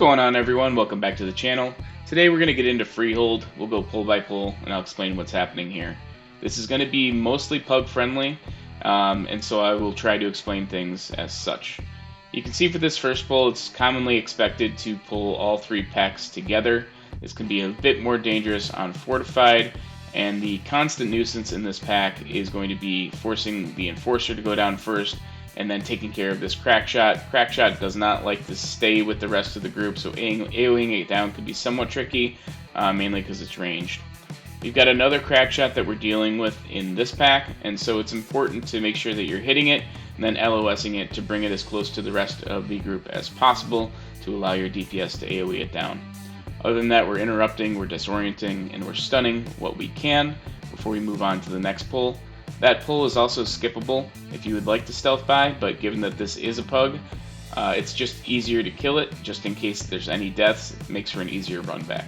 going on, everyone? Welcome back to the channel. Today we're going to get into Freehold. We'll go pull by pull and I'll explain what's happening here. This is going to be mostly pug friendly, and so I will try to explain things as such. You can see for this first pull, it's commonly expected to pull all three packs together. This can be a bit more dangerous on Fortified, and the constant nuisance in this pack is going to be forcing the Enforcer to go down first and then taking care of this Crackshot. Crackshot does not like to stay with the rest of the group, so AoEing it down could be somewhat tricky, mainly because it's ranged. We've got another Crackshot that we're dealing with in this pack, and so it's important to make sure that you're hitting it and then LOSing it to bring it as close to the rest of the group as possible to allow your DPS to AoE it down. Other than that, we're interrupting, we're disorienting, and we're stunning what we can before we move on to the next pull. That pull is also skippable if you would like to stealth by, but given that this is a pug, it's just easier to kill it, just in case there's any deaths. It makes for an easier run back.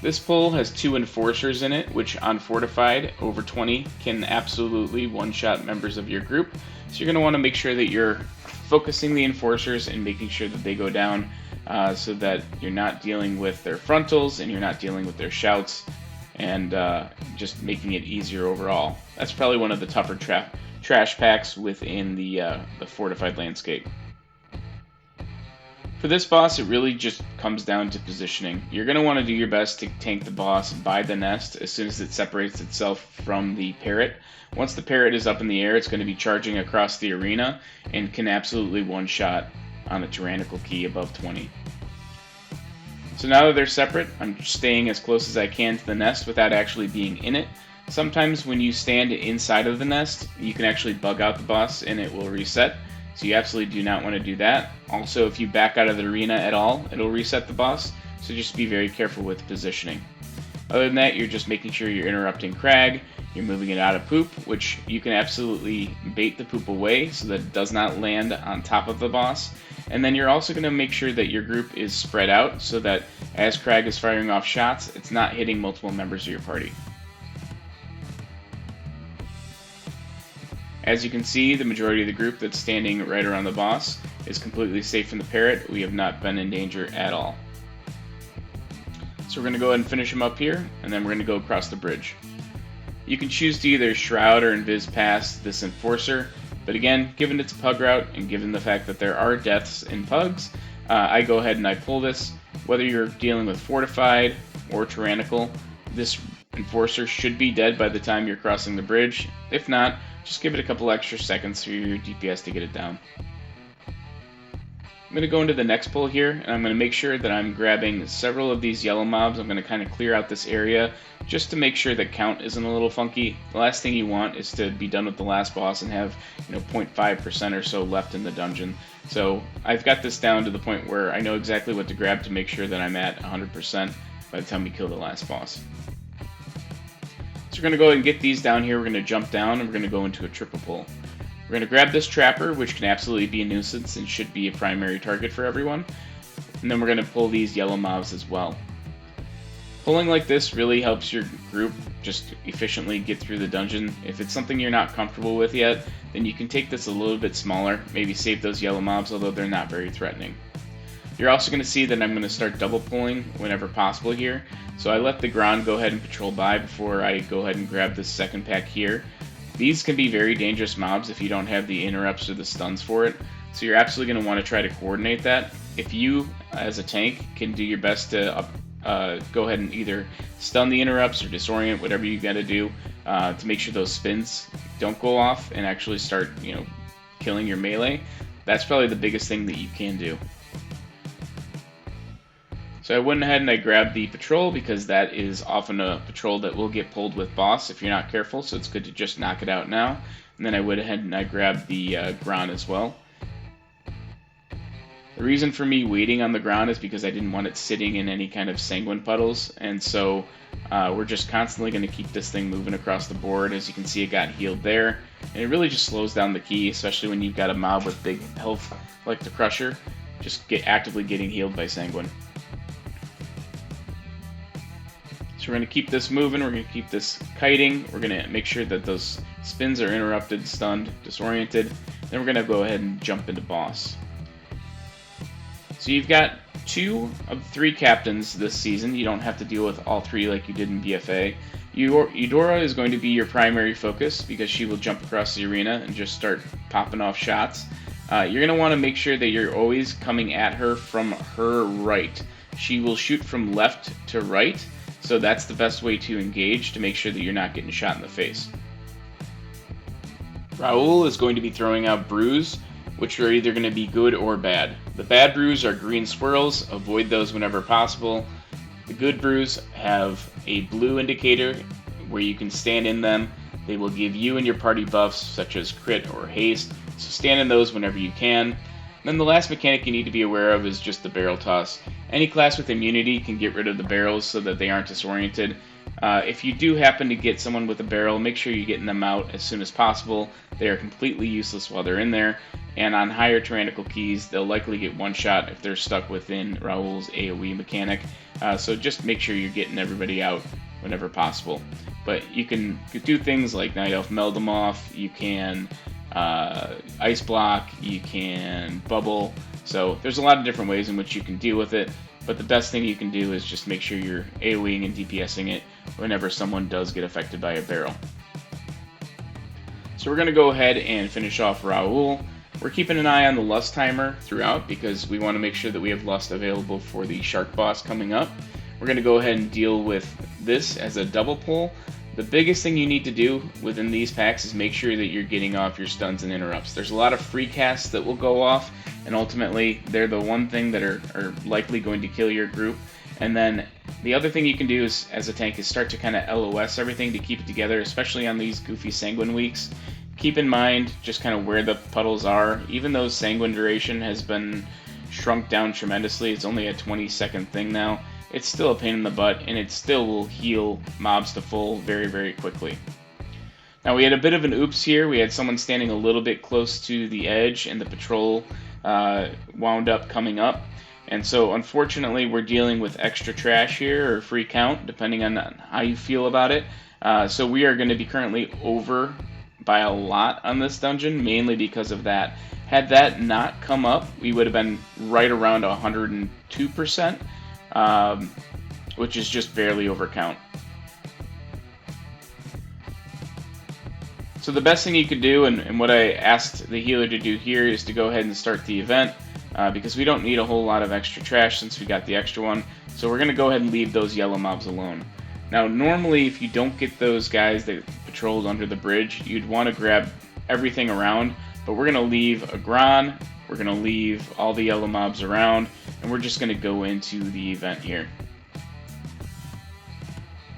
This pull has two Enforcers in it, which on Fortified, over 20, can absolutely one-shot members of your group. So you're going to want to make sure that you're focusing the Enforcers and making sure that they go down so that you're not dealing with their frontals and you're not dealing with their shouts, and just making it easier overall. That's probably one of the tougher trash packs within the Fortified landscape. For this boss, it really just comes down to positioning. You're going to want to do your best to tank the boss by the nest as soon as it separates itself from the parrot. Once the parrot is up in the air, it's going to be charging across the arena and can absolutely one-shot on a tyrannical key above 20. So now that they're separate, I'm staying as close as I can to the nest without actually being in it. Sometimes when you stand inside of the nest, you can actually bug out the boss and it will reset. So you absolutely do not want to do that. Also, if you back out of the arena at all, it'll reset the boss. So just be very careful with positioning. Other than that, you're just making sure you're interrupting Crag, you're moving it out of poop, which you can absolutely bait the poop away so that it does not land on top of the boss. And then you're also going to make sure that your group is spread out so that as Crag is firing off shots, it's not hitting multiple members of your party. As you can see, the majority of the group that's standing right around the boss is completely safe from the parrot. We have not been in danger at all. So we're going to go ahead and finish him up here, and then we're going to go across the bridge. You can choose to either Shroud or Invis past this Enforcer, but again, given its pug route and given the fact that there are deaths in pugs, I go ahead and I pull this. Whether you're dealing with Fortified or Tyrannical, this Enforcer should be dead by the time you're crossing the bridge. If not, just give it a couple extra seconds for your DPS to get it down. I'm going to go into the next pull here, and I'm going to make sure that I'm grabbing several of these yellow mobs. I'm going to kind of clear out this area just to make sure that count isn't a little funky. The last thing you want is to be done with the last boss and have 0.5% or so left in the dungeon. So I've got this down to the point where I know exactly what to grab to make sure that I'm at 100% by the time we kill the last boss. So we're going to go ahead and get these down here. We're going to jump down and we're going to go into a triple pull. We're going to grab this Trapper, which can absolutely be a nuisance and should be a primary target for everyone. And then we're going to pull these yellow mobs as well. Pulling like this really helps your group just efficiently get through the dungeon. If it's something you're not comfortable with yet, then you can take this a little bit smaller, maybe save those yellow mobs, although they're not very threatening. You're also going to see that I'm going to start double pulling whenever possible here. So I let the Grand go ahead and patrol by before I go ahead and grab this second pack here. These can be very dangerous mobs if you don't have the interrupts or the stuns for it. So you're absolutely going to want to try to coordinate that. If you, as a tank, can do your best to go ahead and either stun the interrupts or disorient, whatever you got to do to make sure those spins don't go off and actually start, killing your melee, that's probably the biggest thing that you can do. So I went ahead and I grabbed the patrol because that is often a patrol that will get pulled with boss if you're not careful, so it's good to just knock it out now. And then I went ahead and I grabbed the Grand as well. The reason for me waiting on the Grand is because I didn't want it sitting in any kind of sanguine puddles, and so we're just constantly going to keep this thing moving across the board. As you can see, it got healed there, and it really just slows down the key, especially when you've got a mob with big health like the Crusher, just actively getting healed by sanguine. So we're going to keep this moving, we're going to keep this kiting, we're going to make sure that those spins are interrupted, stunned, disoriented, then we're going to go ahead and jump into boss. So you've got 2 of 3 captains this season. You don't have to deal with all 3 like you did in BFA. Eudora is going to be your primary focus because she will jump across the arena and just start popping off shots. You're going to want to make sure that you're always coming at her from her right. She will shoot from left to right, so that's the best way to engage to make sure that you're not getting shot in the face. Raul is going to be throwing out brews, which are either going to be good or bad. The bad brews are green swirls. Avoid those whenever possible. The good brews have a blue indicator where you can stand in them. They will give you and your party buffs such as crit or haste, so stand in those whenever you can. And then the last mechanic you need to be aware of is just the barrel toss. Any class with immunity can get rid of the barrels so that they aren't disoriented. If you do happen to get someone with a barrel, make sure you're getting them out as soon as possible. They are completely useless while they're in there, and on higher tyrannical keys, they'll likely get one shot if they're stuck within Raul's AoE mechanic. So just make sure you're getting everybody out whenever possible. But you can do things like Night Elf meld them off, you can ice block, you can bubble. So there's a lot of different ways in which you can deal with it, but the best thing you can do is just make sure you're AoEing and DPSing it whenever someone does get affected by a barrel. So we're going to go ahead and finish off Raul. We're keeping an eye on the Lust timer throughout because we want to make sure that we have Lust available for the Shark boss coming up. We're going to go ahead and deal with this as a double pull. The biggest thing you need to do within these packs is make sure that you're getting off your stuns and interrupts. There's a lot of free casts that will go off, and ultimately they're the one thing that are likely going to kill your group. And then the other thing you can do is, as a tank, is start to kind of LOS everything to keep it together, especially on these goofy Sanguine weeks. Keep in mind just kind of where the puddles are. Even though Sanguine duration has been shrunk down tremendously, it's only a 20-second thing now, it's still a pain in the butt, and it still will heal mobs to full very, very quickly. Now we had a bit of an oops here. We had someone standing a little bit close to the edge, and the patrol wound up coming up. And so unfortunately we're dealing with extra trash here, or free count, depending on how you feel about it. So we are going to be currently over by a lot on this dungeon, mainly because of that. Had that not come up, we would have been right around 102%, which is just barely over count. So the best thing you could do, and what I asked the healer to do here, is to go ahead and start the event, because we don't need a whole lot of extra trash since we got the extra one. So we're going to go ahead and leave those yellow mobs alone. Now normally if you don't get those guys that patrolled under the bridge, you'd want to grab everything around, but we're going to leave a Gran, we're going to leave all the yellow mobs around, and we're just going to go into the event here.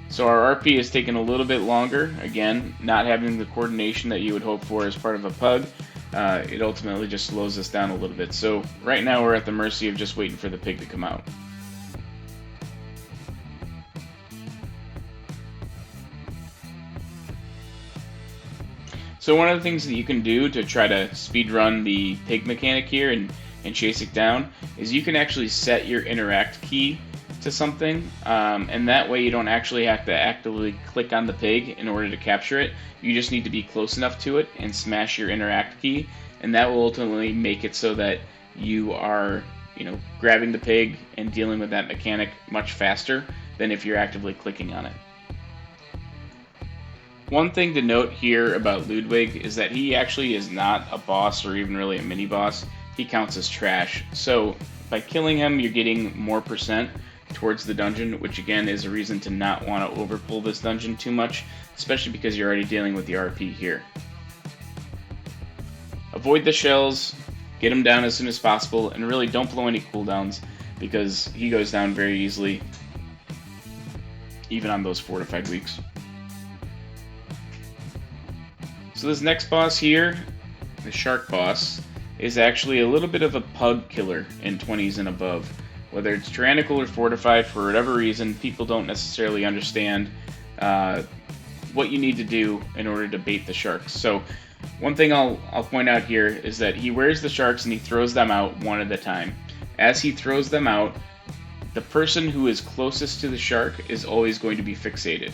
So our RP is taking a little bit longer, again, not having the coordination that you would hope for as part of a pug. It ultimately just slows us down a little bit. So right now we're at the mercy of just waiting for the pig to come out. So one of the things that you can do to try to speedrun the pig mechanic here and chase it down is you can actually set your interact key to something, and that way you don't actually have to actively click on the pig in order to capture it. You just need to be close enough to it and smash your interact key, and that will ultimately make it so that you are, grabbing the pig and dealing with that mechanic much faster than if you're actively clicking on it. One thing to note here about Ludwig is that he actually is not a boss or even really a mini boss. He counts as trash. So by killing him, you're getting more percent towards the dungeon, which again is a reason to not want to overpull this dungeon too much, especially because you're already dealing with the RP here. Avoid the shells, get him down as soon as possible, and really don't blow any cooldowns because he goes down very easily, even on those fortified weeks. So this next boss here, the Shark boss, is actually a little bit of a pug killer in 20s and above. Whether it's tyrannical or fortified, for whatever reason, people don't necessarily understand what you need to do in order to bait the sharks. So one thing I'll point out here is that he wears the sharks and he throws them out one at a time. As he throws them out, the person who is closest to the shark is always going to be fixated.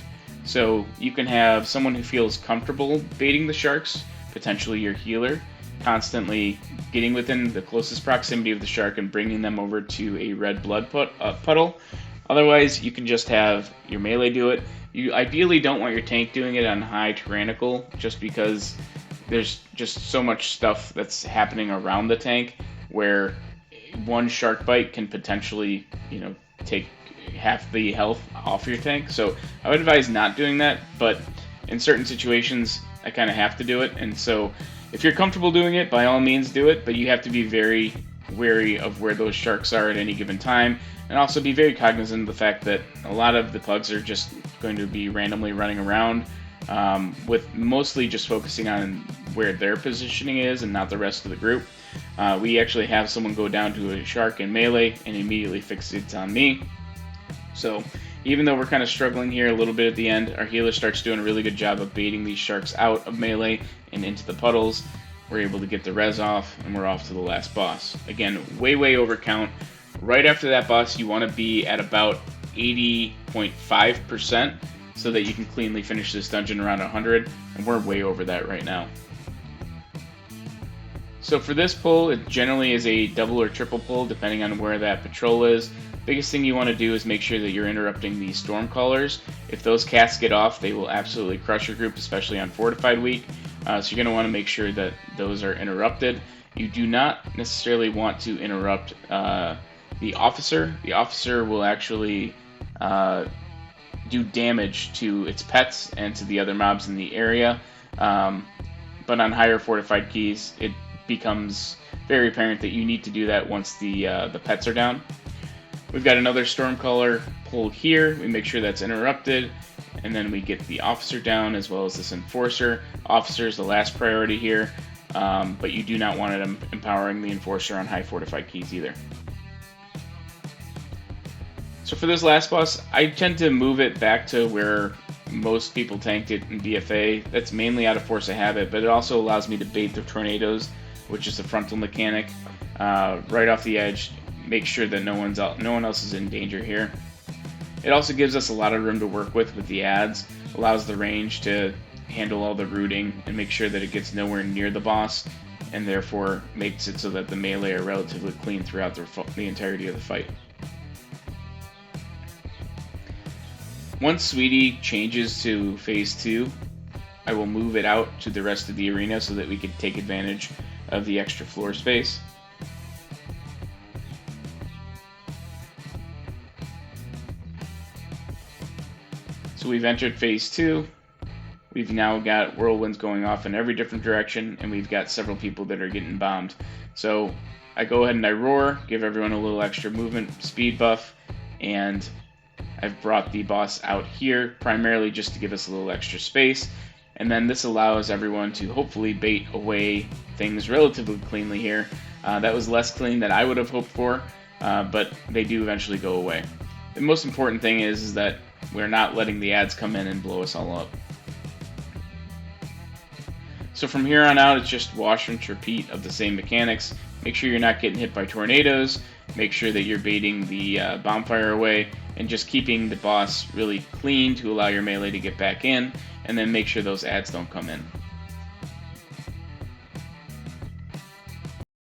So you can have someone who feels comfortable baiting the sharks, potentially your healer, constantly getting within the closest proximity of the shark and bringing them over to a red blood puddle. Otherwise, you can just have your melee do it. You ideally don't want your tank doing it on high tyrannical, just because there's just so much stuff that's happening around the tank where one shark bite can potentially, take half the health off your tank. So I would advise not doing that, but in certain situations, I kind of have to do it. And so if you're comfortable doing it, by all means do it, but you have to be very wary of where those sharks are at any given time, and also be very cognizant of the fact that a lot of the pugs are just going to be randomly running around, with mostly just focusing on where their positioning is and not the rest of the group. We actually have someone go down to a shark in melee and immediately fixates on me. So even though we're kind of struggling here a little bit at the end, our healer starts doing a really good job of baiting these sharks out of melee and into the puddles. We're able to get the res off, and we're off to the last boss. Again, way over count. Right after that boss, you want to be at about 80.5% so that you can cleanly finish this dungeon around 100, and we're way over that right now. So for this pull, it generally is a double or triple pull depending on where that patrol is. Biggest thing you want to do is make sure that you're interrupting the Stormcallers. If those casts get off, they will absolutely crush your group, especially on Fortified Week. So you're going to want to make sure that those are interrupted. You do not necessarily want to interrupt the Officer. The Officer will actually do damage to its pets and to the other mobs in the area. But on higher Fortified keys, it becomes very apparent that you need to do that once the pets are down. We've got another Stormcaller pull here. We make sure that's interrupted, and then we get the Officer down as well as this Enforcer. Officer is the last priority here, but you do not want it empowering the Enforcer on high Fortified keys either. So for this last boss, I tend to move it back to where most people tanked it in BFA. That's mainly out of force of habit, but it also allows me to bait the tornadoes, which is the frontal mechanic, right off the edge. Make sure that no one else is in danger here. It also gives us a lot of room to work with the ads, allows the range to handle all the rooting and make sure that it gets nowhere near the boss, and therefore makes it so that the melee are relatively clean throughout the entirety of the fight. Once Sweetie changes to Phase 2, I will move it out to the rest of the arena so that we can take advantage of the extra floor space. So we've entered Phase 2. We've now got whirlwinds going off in every different direction, and we've got several people that are getting bombed. So I go ahead and I roar, give everyone a little extra movement speed buff, and I've brought the boss out here primarily just to give us a little extra space. And then this allows everyone to hopefully bait away things relatively cleanly here. That was less clean than I would have hoped for, but they do eventually go away. The most important thing is that we're not letting the ads come in and blow us all up. So from here on out, it's just wash and repeat of the same mechanics. Make sure you're not getting hit by tornadoes. Make sure that you're baiting the bonfire away, and just keeping the boss really clean to allow your melee to get back in, and then make sure those ads don't come in.